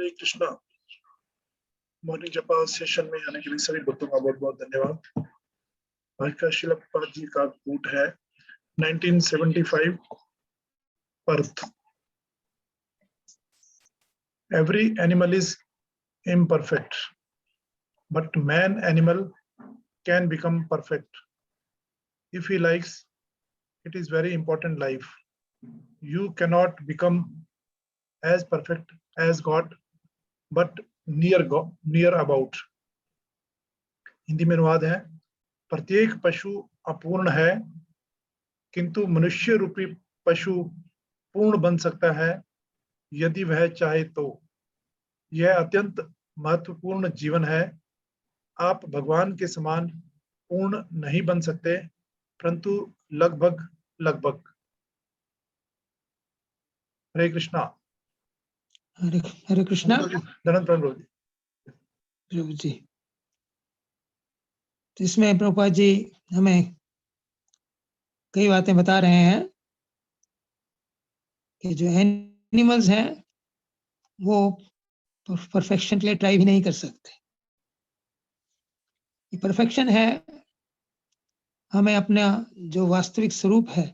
हरे Krishna. Morning जपा session में आने के लिए सभी भक्तों का बहुत बहुत धन्यवाद। आज का श्रील प्रभुपाद जी का कोट है 1975 Perth. Every animal is imperfect, but man animal can become perfect if he likes. It is very important life. You cannot become as perfect as God, but near God, near about. Hindi में अनुवाद है, प्रत्येक पशु अपूर्ण है, किंतु मनुष्य रूपी पशु पूर्ण बन सकता है यदि वह चाहे तो। यह अत्यंत महत्वपूर्ण जीवन है। आप भगवान के समान पूर्ण नहीं बन सकते, परंतु लगभग लगभग। हरे कृष्णा। हरे कृष्णा। धन्यवाद प्रभु जी। तो इसमें प्रभुपाद जी हमें कई बातें बता रहे हैं कि जो एनिमल्स हैं वो परफेक्शन के लिए ट्राई भी नहीं कर सकते। ये परफेक्शन है हमें अपना जो वास्तविक स्वरूप है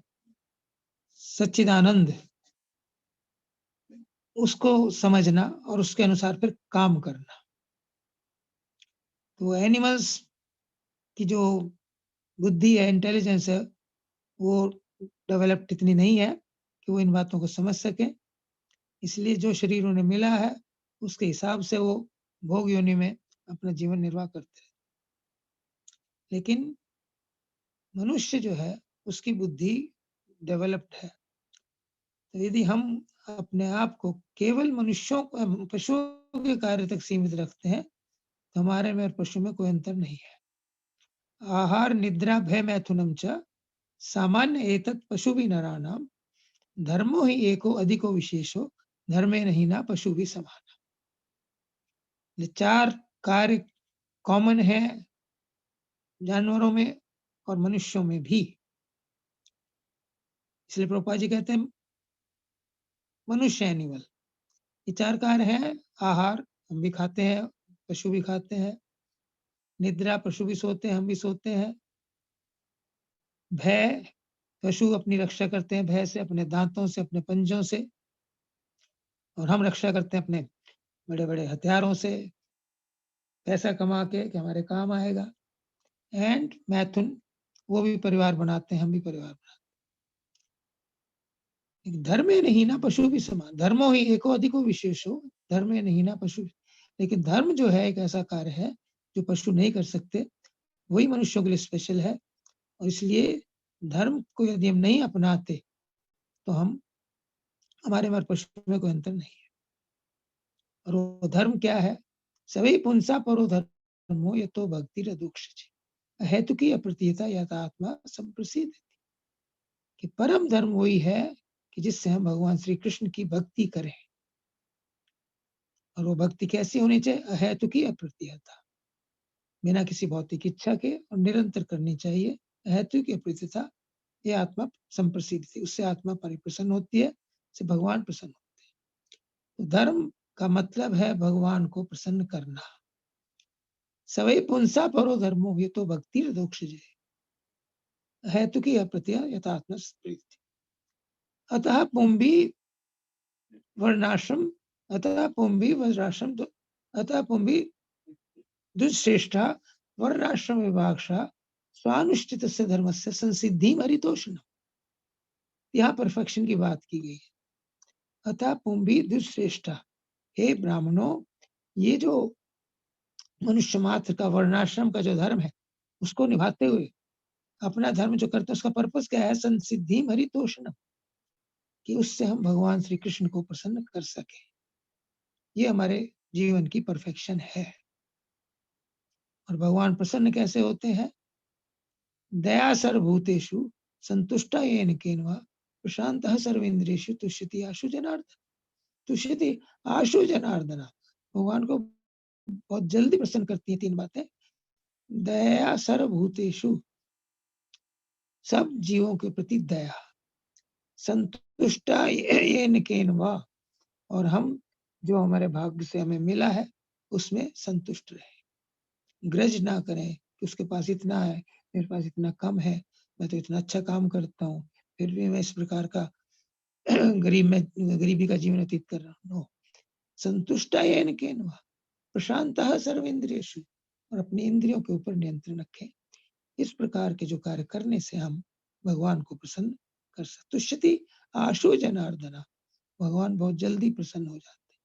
सच्चिदानंद, उसको समझना और उसके अनुसार फिर काम करना। तो एनिमल्स की जो बुद्धि है, इंटेलिजेंस है, वो डेवलप्ड इतनी नहीं है कि वो इन बातों को समझ सके। इसलिए जो शरीर उन्हें मिला है उसके हिसाब से वो भोग योनि में अपना जीवन निर्वाह करते हैं। लेकिन मनुष्य जो है उसकी बुद्धि डेवलप्ड है। तो यदि हम अपने आप को केवल मनुष्यों पशुओं के कार्य तक सीमित रखते हैं तो हमारे में और पशु में कोई अंतर नहीं है। आहार निद्रा भय मैथुनम च सामान्य एतत् पशु भी नराणाम धर्मो ही एको अधिको विशेषो धर्मे नहीं ना पशु भी समाना। ये चार कार्य कॉमन है जानवरों में और मनुष्यों में भी। इसलिए प्रभुपाद जी कहते हैं मनुष्य एनिमल, ये चार कार्य हैं। आहार हम भी खाते हैं, पशु भी खाते हैं। निद्रा पशु भी सोते हैं, हम भी सोते हैं। भय पशु अपनी रक्षा करते हैं भय से, अपने दांतों से, अपने पंजों से, और हम रक्षा करते हैं अपने बड़े बड़े हथियारों से, पैसा कमा के कि हमारे काम आएगा। एंड मैथुन, वो भी परिवार बनाते हैं, हम भी परिवार बनाते हैं। धर्मे नहीं ना पशु भी समान, धर्मो ही एको अधिको विशेषो धर्मे नहीं ना पशु। लेकिन धर्म जो है एक ऐसा कार्य है जो पशु नहीं कर सकते, वही मनुष्यों के लिए स्पेशल है। और इसलिए धर्म को यदि हम नहीं अपनाते तो हम हमारे में पशु में कोई अंतर नहीं है। और वो धर्म क्या है? सभी पुंसा परो धर्मो ये तो भक्ति रदुक्ष हेतु की अप्रतीयता यथात्मा संप्रसिद्ध। कि परम धर्म वही है कि जिससे हम भगवान श्री कृष्ण की भक्ति करें। और वो भक्ति कैसी होनी चाहिए? अहेतु की अप्रतीयता, बिना किसी भौतिक इच्छा के, और निरंतर करनी चाहिए। अहेतु की अप्रतीयता, ये आत्मा संप्रसिद्ध थी, उससे आत्मा परिप्रसन्न होती है, उससे भगवान प्रसन्न होते हैं। तो धर्म का मतलब है भगवान को प्रसन्न करना। सवै पुंसा परो धर्मो ये तो भक्ति रदोक्षजे हेतु की अप्रत्यय यथात्म स्प्रीति। अतः पुंभी वर्णाश्रम, अतः पुंभी वज्राश्रम, अतः पुंभी दुश्रेष्ठा वर्णाश्रम विभाक्षा स्वानुष्ठित से धर्म से संसिद्धि मरितोषण। यहाँ परफेक्शन की बात की गई है। अतः पुंभी दुश्रेष्ठा, हे ब्राह्मणों, ये जो मनुष्य मात्र का वर्णाश्रम का जो धर्म है उसको निभाते हुए अपना धर्म जो करते हैं उसका पर्पस क्या है? संसिद्धि मरितोषण, कि उससे हम भगवान श्री कृष्ण को प्रसन्न कर सके। ये हमारे जीवन की परफेक्शन है। और भगवान प्रसन्न कैसे होते हैं? दया सर्वभूतेषु संतुष्टा येन केनवा प्रशांतः सर्वेन्द्रियेषु तुष्यति आशु जनार्दन। तुष्यति आशु जनार्दना, भगवान को बहुत जल्दी प्रसन्न करती है तीन बातें। दया सर्वभूतेषु, सब जीवों के प्रति दया। संतुष्टा येन केनवा, और हम जो हमारे भाग्य से हमें मिला है उसमें संतुष्ट रहे। ग्रज ना करें कि उसके पास इतना है, मेरे पास इतना कम है, मैं तो इतना अच्छा काम करता हूँ, फिर भी मैं इस प्रकार का गरीबी का जीवन व्यतीत कर रहा हूँ। नो, संतुष्टायेन केनवा प्रशांतः सर्वेन्द्रियेषु, और अपनी इंद्रियों के ऊपर नियंत्रण रखें। इस प्रकार के जो कार्य करने से हम भगवान को प्रसन्न कर सकते। तुष्यति आशु जनार्दना, भगवान बहुत जल्दी प्रसन्न हो जाते हैं।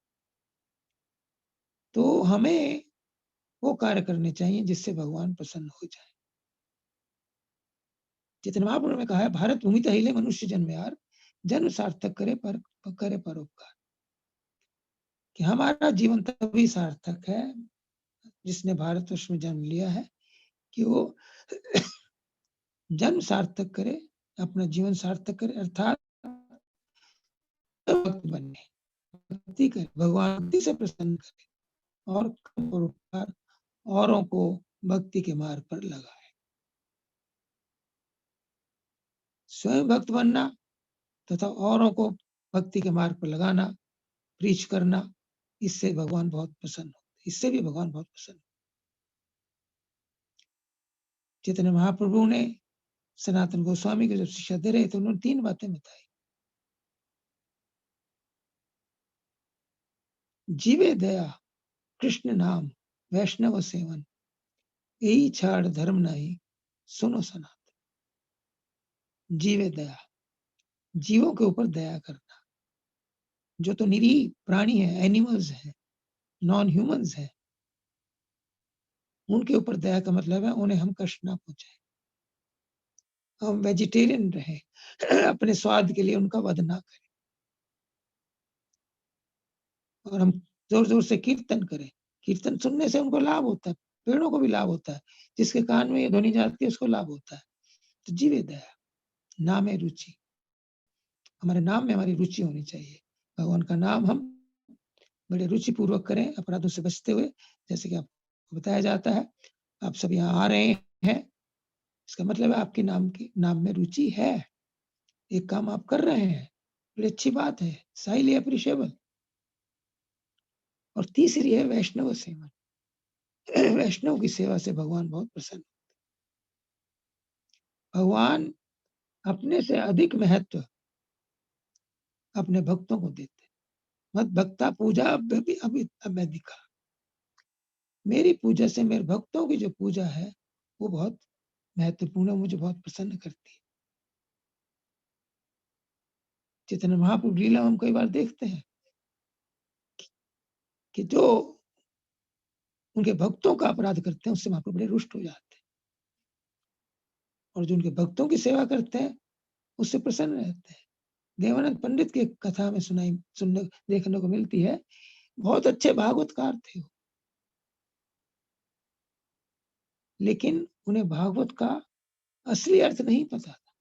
तो हमें वो कार्य करने चाहिए जिससे भगवान प्रसन्न हो जाए। चैतन्य महाप्रभु ने कहा है, भारत भूमि तहिले मनुष्य जन्म यार, जन्म सार्थक करे परोपकार। कि हमारा जीवन तभी सार्थक है जिसने भारतवर्ष में जन्म लिया है, कि वो जन्म सार्थक करे, अपना जीवन सार्थक करे, अर्थात भक्त बने, भक्ति करे, भगवान भक्ति से प्रसन्न करे और परोपकार, औरों को भक्ति के मार्ग पर लगाए। स्वयं भक्त बनना तथा औरों को भक्ति के मार्ग पर लगाना, प्रीच करना, इससे भगवान बहुत प्रसन्न होते, इससे भी भगवान बहुत प्रसन्न। चैतन्य महाप्रभु ने सनातन गोस्वामी को जब शिक्षा दे रहे थे, उन्होंने 3 बातें बताई। जीवे दया, कृष्ण नाम, वैष्णव सेवन, यही छाड़ धर्म नहीं, सुनो सनातन। जीवे दया, जीवों के ऊपर दया करना, जो तो निरीह प्राणी है, एनिमल्स है, नॉन ह्यूमंस है, उनके ऊपर दया का मतलब है उन्हें हम कष्ट ना पहुंचाए, हम वेजिटेरियन रहे, अपने स्वाद के लिए उनका वध ना करें, और हम जोर जोर से कीर्तन करें। कीर्तन सुनने से उनको लाभ होता है, पेड़ों को भी लाभ होता है, जिसके कान में ये ध्वनि जाती है उसको लाभ होता है। तो जीवे दया, नाम है रुचि, हमारे नाम में हमारी रुचि होनी चाहिए। भगवान का नाम हम बड़े रुचि पूर्वक करें, अपराधों से बचते हुए, जैसे कि आपको बताया जाता है। आप सब यहाँ आ रहे हैं, इसका मतलब है आपके नाम में रुचि है, एक काम आप कर रहे हैं, बड़ी अच्छी बात है, हाईली अप्रिशिएबल। और तीसरी है वैष्णव सेवन, वैष्णव की सेवा से भगवान बहुत प्रसन्न। भगवान अपने से अधिक महत्व अपने भक्तों को देते। मत भक्ता पूजा अभी दिखा, मेरी पूजा से मेरे भक्तों की जो पूजा है वो बहुत महत्वपूर्ण है, मुझे बहुत प्रसन्न करती है। चैतन्य महाप्रभु लीला हम कई बार देखते हैं कि जो उनके भक्तों का अपराध करते हैं उससे महाप्रभु बड़े रुष्ट हो जाते हैं, और जो उनके भक्तों की सेवा करते हैं उससे प्रसन्न रहते हैं। देवानंद पंडित की कथा में सुनने देखने को मिलती है, बहुत अच्छे भागवतकार थे, लेकिन उन्हें भागवत का असली अर्थ नहीं पता था।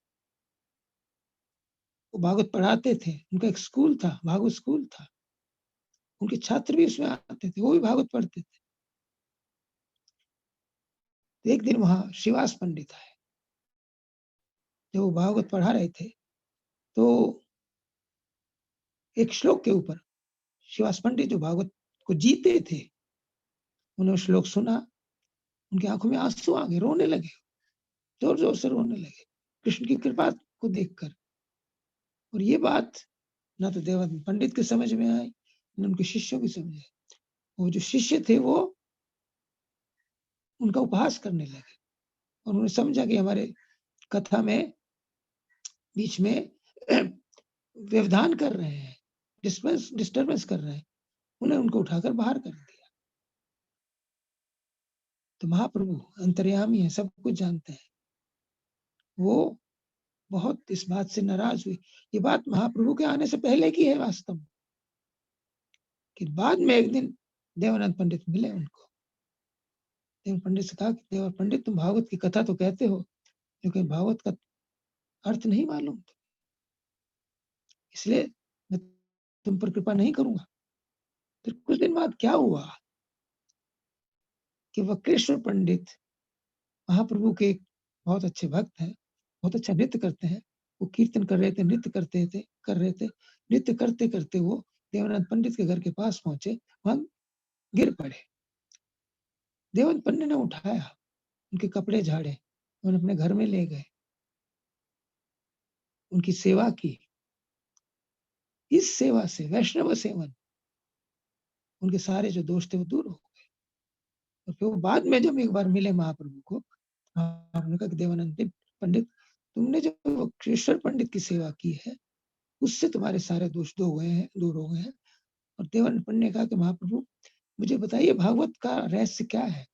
वो भागवत पढ़ाते थे, उनका एक स्कूल था, भागवत स्कूल था, उनके छात्र भी उसमें आते थे, वो भी भागवत पढ़ते थे। तो एक दिन वहां श्रीवास पंडित आए, जब वो भागवत पढ़ा रहे थे तो एक श्लोक के ऊपर श्रीवास पंडित जो भागवत को जीते थे, उन्होंने श्लोक सुना, उनकी आंखों में आंसू आ गए, रोने लगे, जोर जोर से रोने लगे कृष्ण की कृपा को देखकर। और ये बात ना तो देवानंद पंडित के समझ में आई, न उनके शिष्यों की समझ आई। वो जो शिष्य थे वो उनका उपहास करने लगे, और उन्होंने समझा कि हमारे कथा में बीच में व्यवधान कर रहे हैं, डिस्टर्बेंस कर रहे हैं, उन्हें उनको उठाकर बाहर कर दिया। तो महाप्रभु अंतर्यामी है, सब कुछ जानते हैं, वो बहुत इस बात से नाराज हुई। ये बात महाप्रभु के आने से पहले की है वास्तव में, कि बाद में एक दिन देवानंद पंडित मिले उनको। देव पंडित से कहा कि देवा पंडित, तुम भागवत की कथा तो कहते हो, लेकिन भागवत का अर्थ नहीं मालूम, इसलिए मैं तुम पर कृपा नहीं करूंगा। फिर कुछ दिन बाद क्या हुआ कि वक्रेश्वर पंडित महाप्रभु के एक बहुत अच्छे भक्त हैं, बहुत अच्छा नृत्य करते हैं, वो कीर्तन कर रहे थे, नृत्य कर रहे थे, नृत्य करते करते वो देवानंद पंडित के घर के पास पहुंचे, वहां गिर पड़े। देवानंद पंडित ने उठाया, उनके कपड़े झाड़े, उन्हें अपने घर में ले गए, उनकी सेवा की। इस सेवा से, वैष्णव सेवन, उनके सारे जो दोष थे वो दूर हो गए। और फिर वो बाद में जब एक बार मिले महाप्रभु को, आपने कहा कि देवानंद पंडित, तुमने जो कृष्ण पंडित की सेवा की है, उससे तुम्हारे सारे दोष दूर हो गए हैं। और देवानंद पंडित ने कहा कि महाप्रभु, मुझे बताइए भागवत का रहस्य क्या है।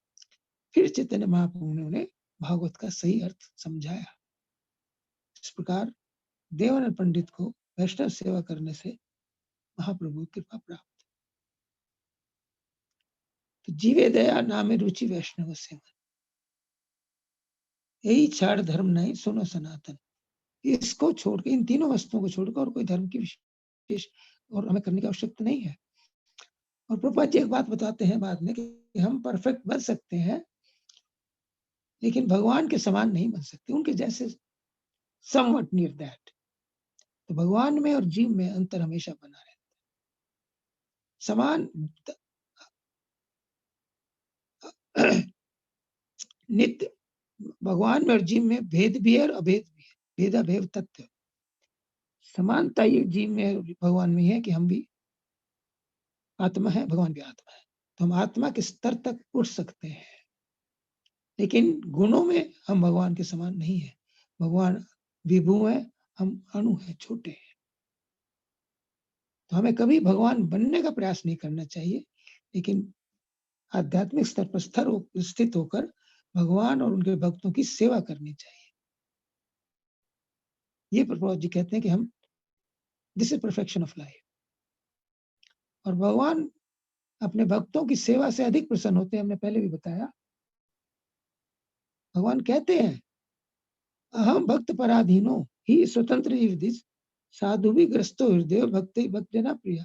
फिर चैतन्य महाप्रभु ने उन्हें भागवत का सही अर्थ समझाया। इस प्रकार देवानंद पंडित को वैष्णव सेवा करने से महाप्रभु की कृपा प्राप्त। तो जीवे दया नामे रुचि वैष्णव सेवन, यही चार धर्म नहीं सुनो सनातन। इसको छोड़कर, इन तीनों वस्तुओं को छोड़कर और कोई धर्म की विशेष और हमें करने की आवश्यकता नहीं है। और प्रभुपाद जी एक बात बताते हैं बाद में कि हम परफेक्ट बन सकते हैं, लेकिन भगवान के समान नहीं बन सकते, उनके जैसे, समवट नियर दैट। तो भगवान में और जीव में अंतर हमेशा बना रहता है। समान नित्य भगवान में और जीव में भेद भी है और अभेद भी है, भेदाभेद तत्व। समानता ये जीव में भगवान में है कि हम भी आत्मा है, भगवान भी आत्मा है। तो हम आत्मा के स्तर तक उठ सकते हैं, लेकिन गुणों में हम भगवान के समान नहीं है। भगवान विभु है, हम अणु है, छोटे हैं। तो हमें कभी भगवान बनने का प्रयास नहीं करना चाहिए, लेकिन आध्यात्मिक स्तर पर स्थित होकर भगवान और उनके भक्तों की सेवा करनी चाहिए। ये प्रभुपाद जी कहते हैं कि हम, this is perfection of life. और भगवान अपने भक्तों की सेवा से अधिक प्रसन्न होते हैं। हमने पहले भी बताया, भगवान कहते हैं अहम भक्त पराधीनो ही स्वतंत्र जीव साधु भी ग्रस्तो हृदय भक्ति भक्त जना प्रिया।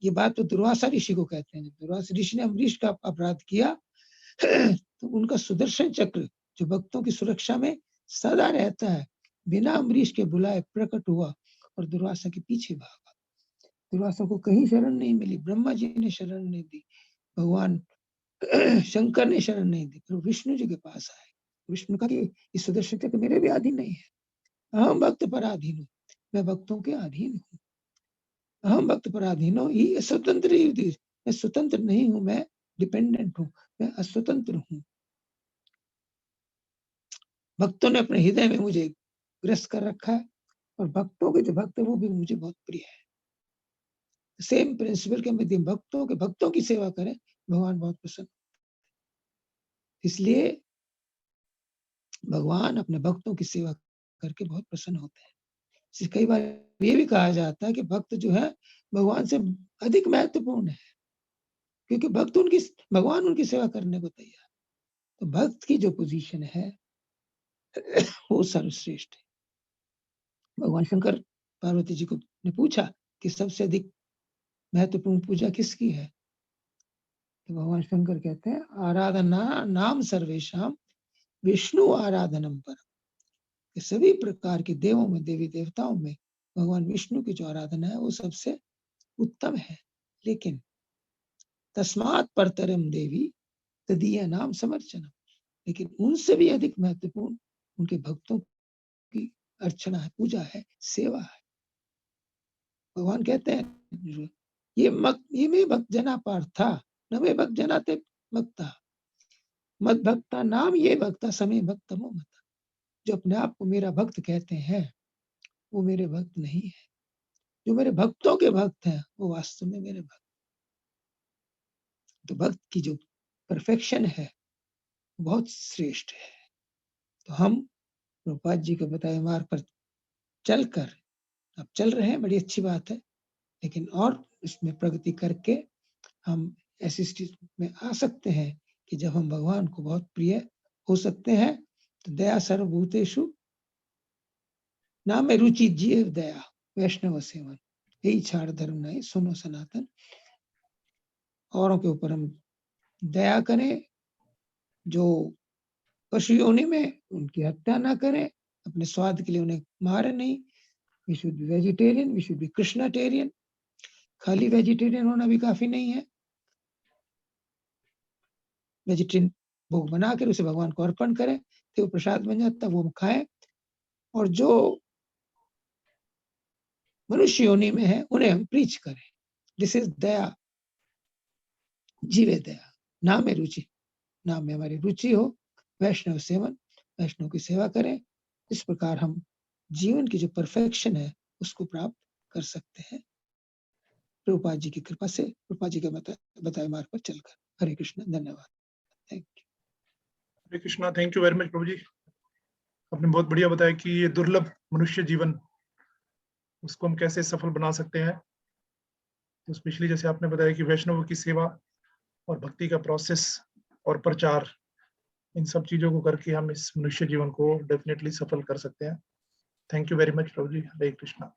ये बात तो दुर्वासा ऋषि को कहते हैं। दुर्वासा ऋषि ने अम्बरीश का अपराध किया तो उनका सुदर्शन चक्र जो भक्तों की सुरक्षा में सदा रहता है, बिना अम्बरीश के बुलाए प्रकट हुआ और दुर्वासा के पीछे भागा। दुर्वासा को कहीं शरण नहीं मिली, ब्रह्मा जी ने शरण नहीं दी, भगवान शंकर ने शरण नहीं दी, फिर विष्णु जी के पास आए। विष्णु का कि इस सुदर्शन चक्र मेरे भी अधीन नहीं है। अहम भक्त पराधीन हूँ, मैं भक्तों के अधीन हूँ। अहम भक्त पराधीन हूँ, ये स्वतंत्र युद्धि, मैं स्वतंत्र नहीं हूँ, मैं डिपेंडेंट हूँ, मैं अस्वतंत्र हूँ। भक्तों ने अपने हृदय में मुझे ग्रस्त कर रखा है, और भक्तों के जो भक्त है वो भी मुझे बहुत प्रिय है। सेम प्रिंसिपल के मध्यम भक्तों की सेवा करें, भगवान बहुत प्रसन्न। इसलिए भगवान अपने भक्तों की सेवा करके बहुत प्रसन्न होते हैं। कई बार ये भी कहा जाता है कि भक्त जो है भगवान से अधिक महत्वपूर्ण है, क्योंकि भगवान उनकी सेवा करने को तैयार। तो भक्त की जो पोजीशन है वो सर्वश्रेष्ठ है। भगवान शंकर पार्वती जी को ने पूछा कि सबसे अधिक महत्वपूर्ण पूजा किसकी है, तो भगवान शंकर कहते हैं आराधना नाम सर्वेशम विष्णु आराधनम पर। सभी प्रकार के देवों में, देवी देवताओं में भगवान विष्णु की जो आराधना है वो सबसे उत्तम है। लेकिन तस्मात् परतरम देवी तदीय नाम समर्चनम, लेकिन उनसे भी अधिक महत्वपूर्ण उनके भक्तों की अर्चना है, पूजा है, सेवा है। भगवान कहते हैं ये में भक्त जना पार्था न में भक्त जना ते भक्ता मत भक्ता नाम ये भक्ता समय भक्त मता। जो अपने आप को मेरा भक्त कहते हैं वो मेरे भक्त नहीं है, जो मेरे भक्तों के भक्त हैं वो वास्तव में मेरे भक्त। तो भक्त की जो परफेक्शन है बहुत श्रेष्ठ है। तो हम प्रभुपाद जी के बताए मार्ग पर चलकर, अब चल रहे हैं, बड़ी अच्छी बात है, लेकिन और इसमें प्रगति करके हम ऐसी स्थिति में आ सकते हैं कि जब हम भगवान को बहुत प्रिय हो सकते हैं। तो दया सर्वभूतेषु नाम रुचि जीव दया वैष्णव सेवन, यही चार धर्म नहीं सुनो सनातन। औरों के ऊपर हम दया करें, जो पशु योनि में उनकी हत्या ना करें, अपने स्वाद के लिए उन्हें मारे नहीं, we should be vegetarian, we should be Krishnatarian. खाली वेजिटेरियन होना भी काफी नहीं है। वेजिटेरियन भोग बनाकर उसे भगवान को अर्पण करें, तो वो प्रसाद बन जाता, वो हम खाएं। और जो मनुष्य योनि में है उन्हें हम प्रीच करें। दिस इज दया, जीवे दया। नाम में रुचि, नाम में हमारी रुचि हो, वैष्णव सेवन, वैष्णव की सेवा करें। इस प्रकार हम जीवन की जो परफेक्शन है उसको प्राप्त कर सकते हैं, प्रभुपाद जी की कृपा से, प्रभुपाद जी के बताए मार्ग पर चलकर। हरे कृष्ण, धन्यवाद, thank you. Hare Krishna, thank you very much प्रभु जी। आपने बहुत बढ़िया बताया कि ये दुर्लभ मनुष्य जीवन, उसको हम कैसे सफल बना सकते हैं। तो स्पेशली जैसे आपने बताया कि वैष्णव की सेवा और भक्ति का प्रोसेस और प्रचार, इन सब चीजों को करके हम इस मनुष्य जीवन को डेफिनेटली सफल कर सकते हैं। थैंक यू वेरी मच प्रभु जी। हरे कृष्णा।